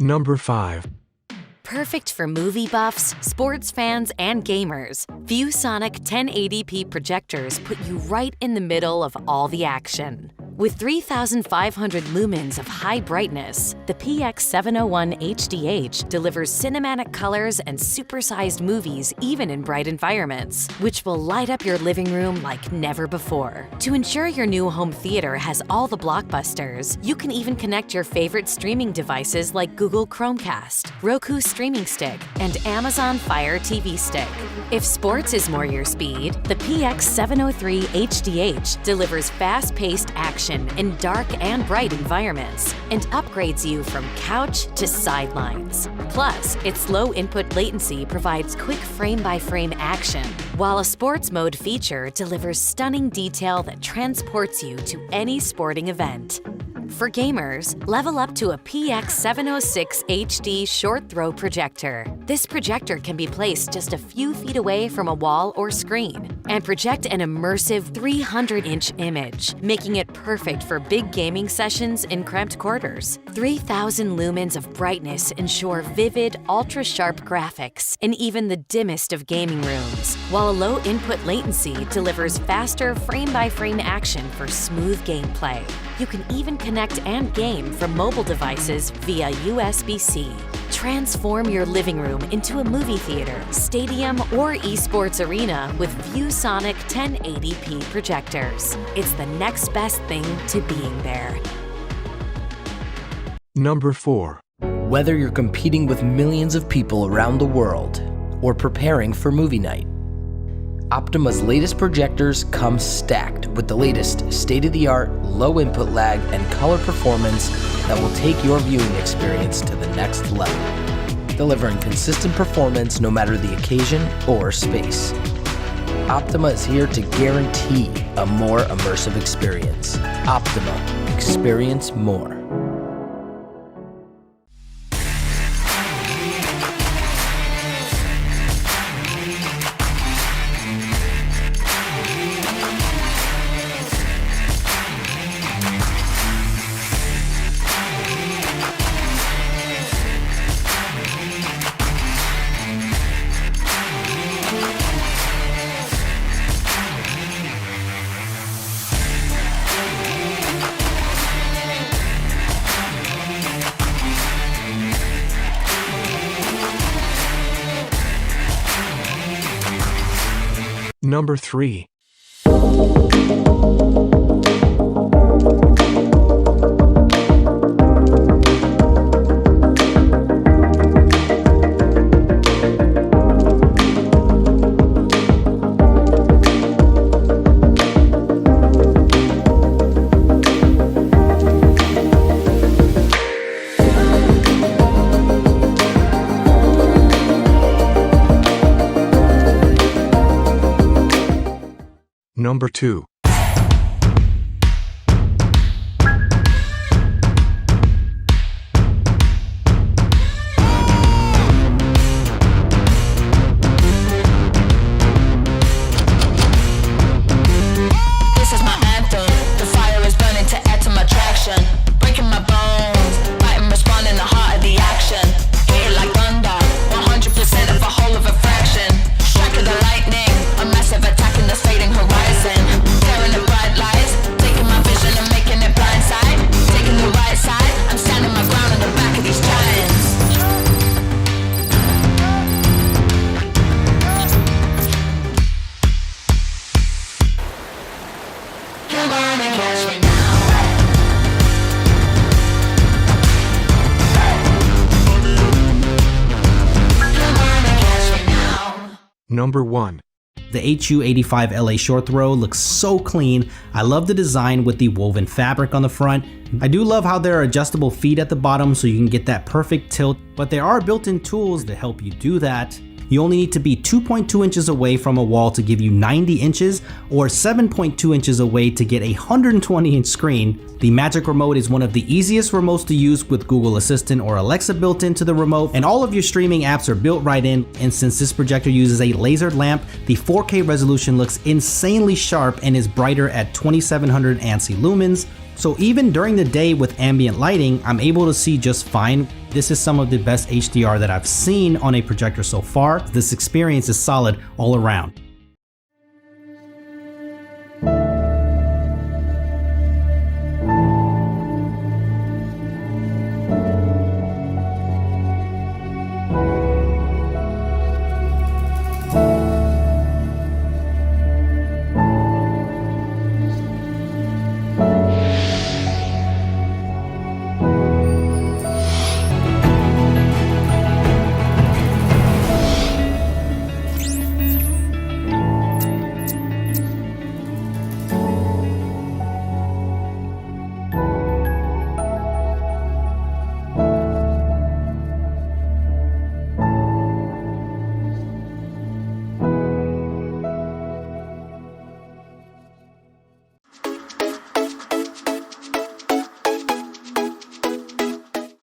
Number 5. Perfect for movie buffs, sports fans, and gamers, ViewSonic 1080p projectors put you right in the middle of all the action. With 3,500 lumens of high brightness, the PX701 HDH delivers cinematic colors and supersized movies even in bright environments, which will light up your living room like never before. To ensure your new home theater has all the blockbusters, you can even connect your favorite streaming devices like Google Chromecast, Roku Streaming Stick, and Amazon Fire TV Stick. If sports is more your speed, the PX703 HDH delivers fast-paced action in dark and bright environments and upgrades you from couch to sidelines. Plus, its low input latency provides quick frame-by-frame action, while a sports mode feature delivers stunning detail that transports you to any sporting event. For gamers, level up to a PX706 HD short throw projector. This projector can be placed just a few feet away from a wall or screen and project an immersive 300-inch image, making it perfect for big gaming sessions in cramped quarters. 3,000 lumens of brightness ensure vivid, ultra-sharp graphics in even the dimmest of gaming rooms, while a low input latency delivers faster frame-by-frame action for smooth gameplay. You can even connect and game from mobile devices via USB-C. Transform your living room into a movie theater, stadium, or esports arena with ViewSonic 1080p projectors. It's the next best thing to being there. Number 4. Whether you're competing with millions of people around the world or preparing for movie night, Optoma's latest projectors come stacked with the latest state-of-the-art, low input lag, and color performance that will take your viewing experience to the next level, delivering consistent performance no matter the occasion or space. Optoma is here to guarantee a more immersive experience. Optoma. Experience more. Number 3. Number 2. Number 1. The HU85LA short throw looks so clean. I love the design with the woven fabric on the front. I do love how there are adjustable feet at the bottom so you can get that perfect tilt, but there are built-in tools that help you do that. You only need to be 2.2 inches away from a wall to give you 90 inches or 7.2 inches away to get a 120-inch screen. The Magic Remote is one of the easiest remotes to use with Google Assistant or Alexa built into the remote, and all of your streaming apps are built right in, and since this projector uses a lasered lamp, the 4K resolution looks insanely sharp and is brighter at 2700 ANSI lumens. So even during the day with ambient lighting, I'm able to see just fine. This is some of the best HDR that I've seen on a projector so far. This experience is solid all around.